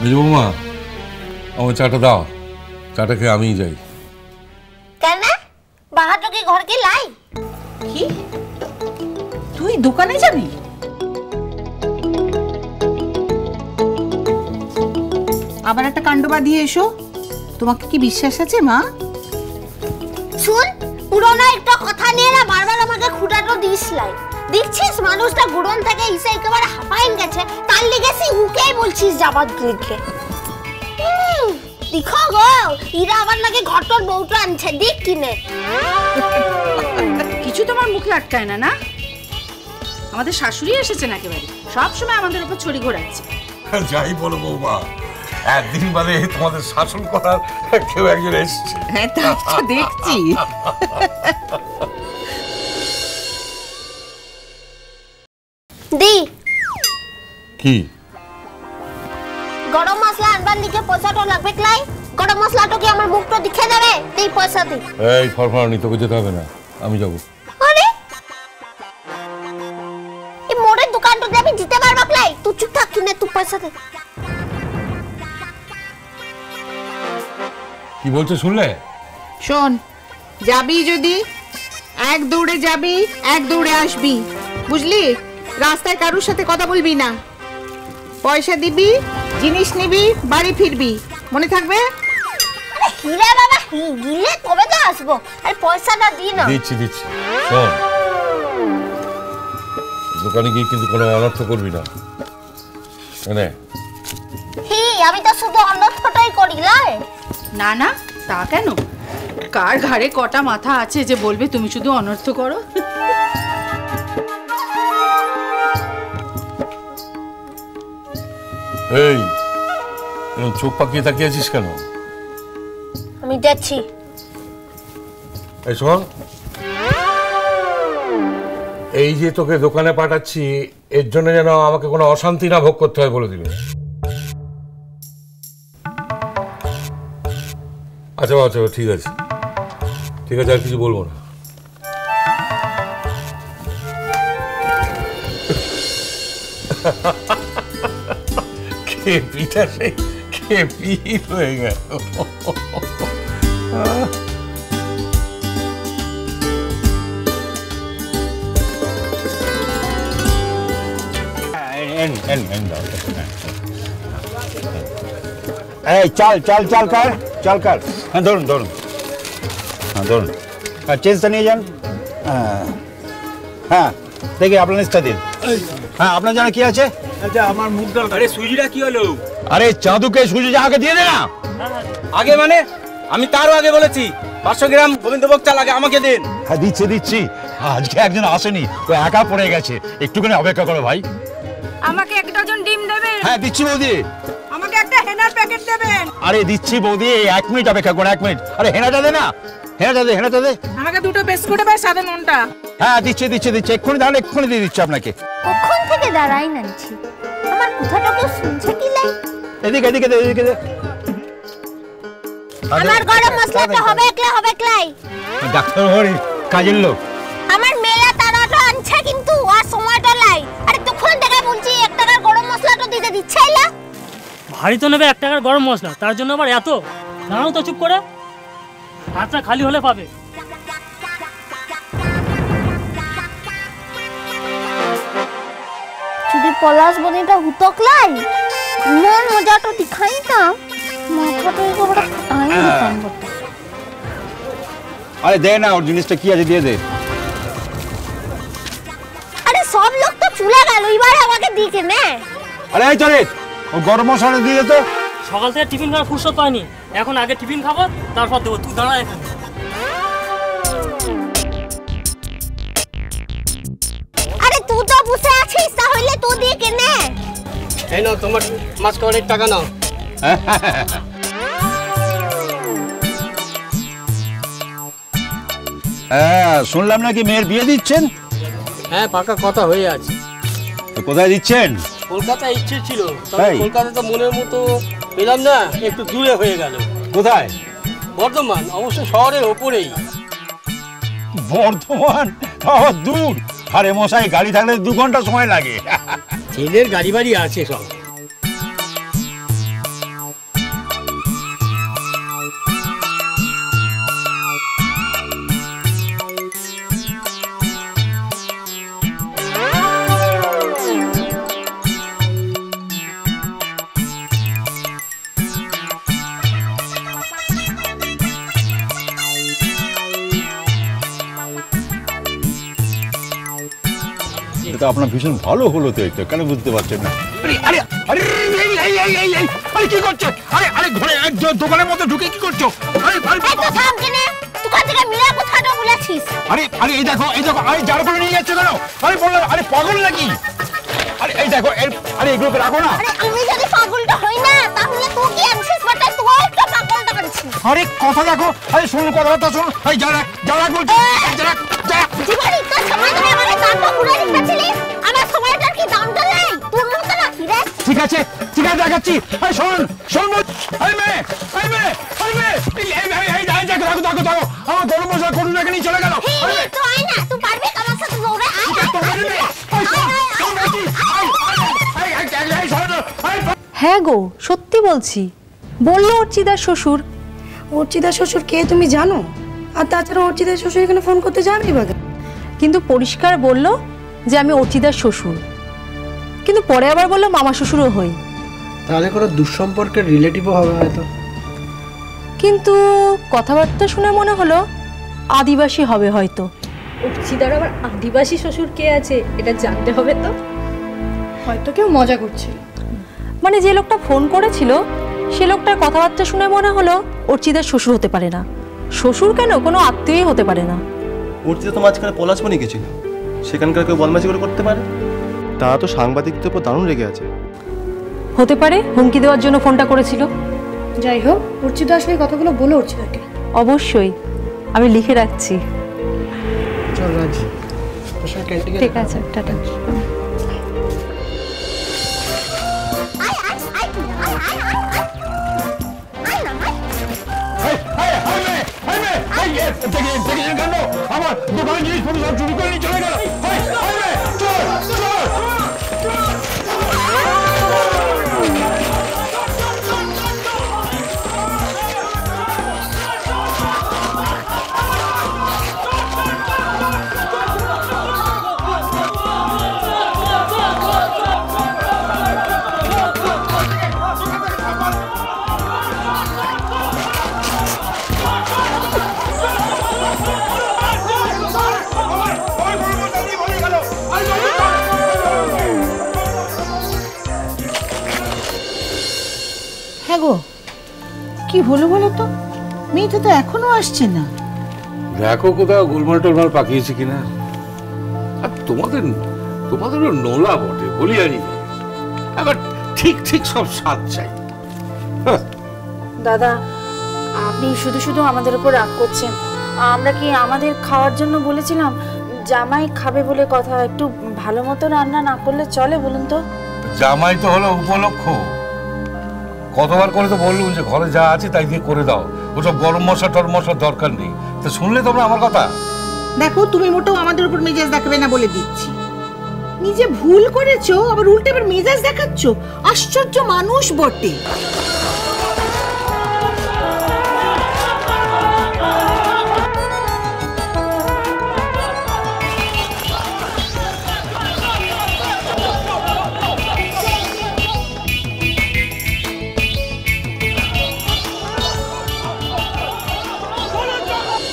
বৌমা আমার চাটা দাও, চাটা খেয়ে আমিই যাই। কেন বাহাটো কি ঘর কি লাই? কি তুই দোকানে যাবি? আবার একটা কাণ্ড বাঁধিয়ে এসো। তোমাকে কি বিশ্বাস আছে মা? শুন, পুরোনো একটা কথা নিয়ে না বারবার আমাকে খুঁটাটো দিস লাই। দেখছিস মানুষটা গুড়ন থেকে এসে একেবারে হাঁপাইন গেছে, তার লেগেছি উকেই বলছিস যাবার দিকে। দেখো গো, ইরা আবার নাকি ঘটর বউটা আনছে, দেখ কিনে। কিছু তোমার মুখে আটকায় না না? আমাদের শাশুড়ি এসেছেন একেবারে, সবসময় আমাদের উপর ছড়ি ঘোরাচ্ছে। যাই বলো বৌমা, একদিন বাদে তোমাদের শাসন করার কেউ একজন এসছে। হ্যাঁ তা তো দেখছি। দি কি গরম মশলা আনবার লিখে পয়সাটা লাগবে ক্লাই? গরম মশলাটা কি আমার মুখটা দেখে দেবে? এই পয়সা দি। এই ফরফরানি, তোকে যেতে হবে না, আমি যাবো। আরে এই মোড়ের দোকানটা আমি দিতে পারবা ক্লাই? তুই চুপ থাক, কিনে তুই পয়সা দে। কি বলছো শুনলে? শোন, যাবি যদি এক দৌড়ে যাবি, এক দৌড়ে আসবি, বুঝলি? রাস্তায় কারোর সাথে কথা বলবি না। পয়সা দিবি, জিনিস নিবি, বাড়ি ফিরবি, মনে থাকবে? আরে হিরে বাবা, গিলে তবে তো আসবো। আরে পয়সাটা দি না। দিচ্ছি দিচ্ছি। শোন, দোকানে গিয়ে কিন্তু কোনো অনর্থ করবি না। আমি তো শুধু অনর্থটাই করি লাই। না না, তা কেন? কার ঘাড়ে কটা মাথা আছে যে বলবে তুমি শুধু অনর্থ করো? এই চোখ পাকিয়ে তাকিয়ে আছিস কেন? আমি যাচ্ছি। এই শোন, এই যে তোকে দোকানে পাঠাচ্ছি, এর জন্য যেন আমাকে কোনো অশান্তি না ভোগ করতে হয় বলে দিবে। আচ্ছা আচ্ছা, ঠিক আছে ঠিক আছে, আর কিছু বলবো না। খেপিটা সেই খেপি হয়ে গেল। चल चल चल कर चल कर। हाँ धरुन धरुन, हाँ धरुन, चेंज तो नहीं जान। हाँ देखिए আপনার লিস্টটা দিন। হ্যাঁ আপনার জানা কি আছে? আচ্ছা আমার মুখ ডাল। আরে সুজিটা কি হলো? আরে চাঁদুকে সুজি আগে দিয়ে দে না। আগে মানে আমি তারও আগে বলেছি 500 গ্রাম গোবিন্দভোগ চাল আগে আমাকে দিন। হ্যাঁ দিচ্ছি দিচ্ছি। আজকে একজন আসেনি, ও একা পড়ে গেছে, একটুখানি অপেক্ষা করো ভাই। আমাকে এক ডজন ডিম দেবেন। হ্যাঁ দিচ্ছি বৌদি। আমাকে একটা হেনার প্যাকেট দেবেন। আরে দিচ্ছি বৌদি, 1 মিনিট অপেক্ষা করো, 1 মিনিট। আরে হেনাটা দে না, হেনাটা দে, হেনাটা দে। আমাকে দুটো বিস্কুট আর সাদা নুনটা। হ্যাঁ দিচ্ছি দিচ্ছি দিচ্ছি, এক্ষুনি তাহলে এক্ষুনি দিয়ে দিচ্ছি আপনাকে। কখন থেকে দাঁড়াই নানছি, আমার কথাটা কেউ শুনছে কি লাই? এদিকে এদিকে দে, এদিকে দে। আমার গরম মশলাটা হবে ক্লাই। ডাক্তার হরি কাজের লোক। আমার মেলা তারাটা আনছে কিন্তু আর সময়টা লাই। আরে তখন থেকে বলছি 1 টাকার গরম মশলাটা দিতে দিচ্ছাইলা। ভারী তো নেবে 1 টাকার গরম মশলা, তার জন্য আবার এত নাও তো, চুপ করে। হাতটা খালি হলে পাবে। যদি পলাশ বনিটা হুতক লাই, মন মজাটা দেখাই না, মাথাটা একেবারে ফাটাই দিতাম বটে। আরে দে না, ওর জিনিসটা কি আছে দিয়ে দে। আরে সব লোক তো চলে গেল, এবার আমাকে দিকে নে। আরে এই চলে, ও গরম মশলা দিয়ে দে তো। সকাল থেকে টিফিন খাওয়ার ফুরসত পাইনি, এখন আগে টিফিন খাবো তারপর দেবো। তুই দাঁড়া এখানে। আরে তুই তো বসে আছিস, তাহলে তুই দিয়ে নে। এই নাও তোমার মাছ খাওয়ার টাকা নাও। হ্যাঁ শুনলাম নাকি মেয়ের বিয়ে দিচ্ছেন। হ্যাঁ পাকা কথা হয়ে আছে। কোথায় দিচ্ছেন? কলকাতায় ইচ্ছে ছিল, তবে কলকাতা তো মনের মতো পেলাম না, একটু দূরে হয়ে গেল। কোথায়? বর্ধমান, অবশ্য শহরের ওপরেই। বর্ধমান? দূর। আরে মশাই, গাড়ি থাকলে 2 ঘন্টা সময় লাগে। ছেলের গাড়ি বাড়ি আছে সব। এটা তো আপনার ভীষণ ভালো হলো তো, এটা কেন বুঝতে পারছেন না? আরে আরে আরে আরে কি করছো? আরে আরে ঘরে দোকানের মধ্যে ঢুকে কি করছো? আরে তো থাম কেনে দোকান থেকে মিরা কোথাটা বলেছিস? আরে আরে এই দেখো আরে যার করে নিয়ে যাচ্ছে কেন? আরে বললাম আরে পাগল নাকি? আরে এই দেখো আরে এগুলোকে রাখো না। আরে আমি যদি পাগলটা হই না তাহলে তুই কি আনছিস বাটা তুই একটা পাগলটা করেছিস? আরে কথা দেখো, আরে শুনুন কথাটা শুনুন। এই যারা বলছি যারা জীবনে তোর সময় ধরে আমাকে দামটা পুরো দিচ্ছিলি, আমার সময়টার কি দামটা নেই? তোর মতো না কি রে? ঠিক আছে দেখাচ্ছি। এই শুনুন এই মেয়ে এই দেখো আমার গরম মশলা করুন না, নিয়ে চলে গেল। তুই আয় না, তুই পারবি আমার সাথে দৌড়ে হ্যাঁ গো, সত্যি বলছি। বললো অর্চিদার শ্বশুর। অর্চিদার শ্বশুর কে তুমি জানো? আর তাছাড়া অর্চিদার শ্বশুর এখানে ফোন করতে যাবে বা? কিন্তু পরিষ্কার বললো যে আমি অর্চিদার শ্বশুর, কিন্তু পরে আবার বললো মামা শ্বশুরও হই। তাহলে কোনো দুঃসম্পর্কের রিলেটিভও হবে হয়তো। কিন্তু কথাবার্তা শুনে মনে হলো আদিবাসী হবে হয়তো। অর্চিদার আবার আদিবাসী শ্বশুর কে আছে এটা জানতে হবে তো। হয়তো কেউ মজা করছিল। মানে যে লোকটা ফোন করেছিল সে লোকটার কথাবার্তা শুনে মনে হলো অর্চিদার শ্বশুর হতে পারে না। শ্বশুর কেন, কোনো আত্মীয়ই হতে পারে না। অর্চিদা তো মাঝখানে পলাশমণি গেছিল, সেখানকার কেউ বদমাশি করে করতে পারে। তারা তো সাংবাদিকদের উপর দারুণ রেগে আছে। হতে পারে হুমকি দেওয়ার জন্য ফোনটা করেছিল। যাই হোক, অর্চিদা আসলে কথাগুলো বলো অর্চিদাকে। অবশ্যই, আমি লিখে রাখছি। চল রাজ, ঠিক আছে, টাটা। আমার দোকান জিনিস সব চুরি করে নিয়ে চলে গেল। হ্যাঁ গো, কি হলো বলো তো? মেয়েটা তো এখনো আসছে না। দেখো কোথাও গোলমাল টোলমাল পাকিয়েছে কিনা। আর তোমাদেরও নোলা বটে, বলি আনি আবার ঠিক সব স্বাদ চাই। দাদা, আপনি শুধু শুধু আমাদের উপর রাগ করছেন। আমরা কি আমাদের খাওয়ার জন্য বলেছিলাম? জামাই খাবে বলে কথা। একটু ভালো মতো রান্না না করলে চলে বলুন তো? জামাই তো হলো উপলক্ষ। কতবার করে তো বললুম যে ঘরে যা আছে তাই দিয়ে করে দাও, ওসব গরম মশলার দরকার নেই। তো শুনলে তোমরা আমার কথা? দেখো, তুমি মোটেও আমাদের উপর মেজাজ দেখাবে না বলে দিচ্ছি। নিজে ভুল করেছো আবার উল্টে আবার মেজাজ দেখাচ্ছ। আশ্চর্য মানুষ বটে।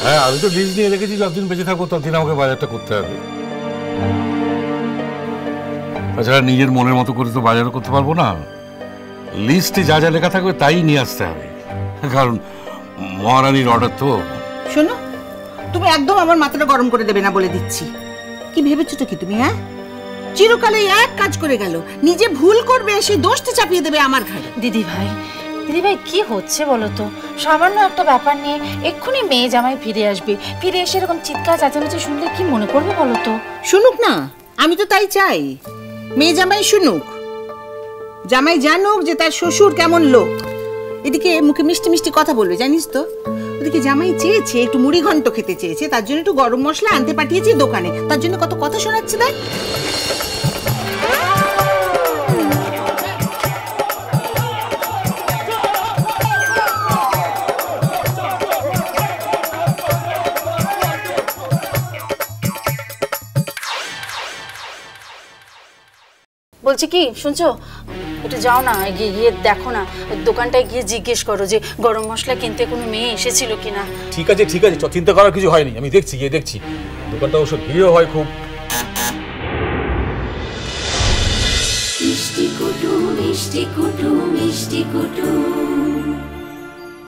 হ্যাঁ, আমি তো লিস্ট নিয়ে রেখেছি, যতদিন বেঁচে থাকবো ততদিন আমাকে বাজারটা করতে হবে। তাছাড়া নিজের মনের মতো করে তো বাজারও করতে পারবো না। লিস্টে যা যা লেখা থাকবে তাই নিয়ে আসতে হবে, কারণ মহারানীর অর্ডার তো। শোনো, তুমি একদম আমার মাথাটা গরম করে দেবে না বলে দিচ্ছি। কি ভেবেছো তো কি তুমি? হ্যাঁ, চিরকালে এক কাজ করে গেল, নিজে ভুল করবে সেই দোষটা চাপিয়ে দেবে আমার ঘাড়ে। দিদি ভাই কি হচ্ছে বলো তো? সামান্য একটা ব্যাপার নিয়ে এক্ষুনি মেয়ে জামাই ফিরে আসবে, ফিরে এসে এরকম চিৎকার চেঁচামেচি শুনলে কি মনে করবে বলো তো? শুনুক না, আমি তো তাই চাই। মেয়ে জামাই শুনুক, জামাই জানুক যে তার শ্বশুর কেমন লোক। এদিকে মুখে মিষ্টি মিষ্টি কথা বলবে, জানিস তো? ওদিকে জামাই চেয়েছে একটু মুড়ি ঘন্ট খেতে চেয়েছে, তার জন্য একটু গরম মশলা আনতে পাঠিয়েছি দোকানে, তার জন্য কত কথা শোনাচ্ছে দেখ। বলছি কি শুনছো, একটু যাও না, গিয়ে দেখো না, দোকানটায় গিয়ে জিজ্ঞেস করো যে গরম মশলা কিনতে কোনো মেয়ে এসেছিল কিনা। ঠিক আছে চিন্তা করার কিছু হয়নি, আমি দেখছি, গিয়ে দেখছি। দোকানটা অবশ্য ভিড়ও হয় খুব। মিষ্টি কুটুম মিষ্টি কুটুম।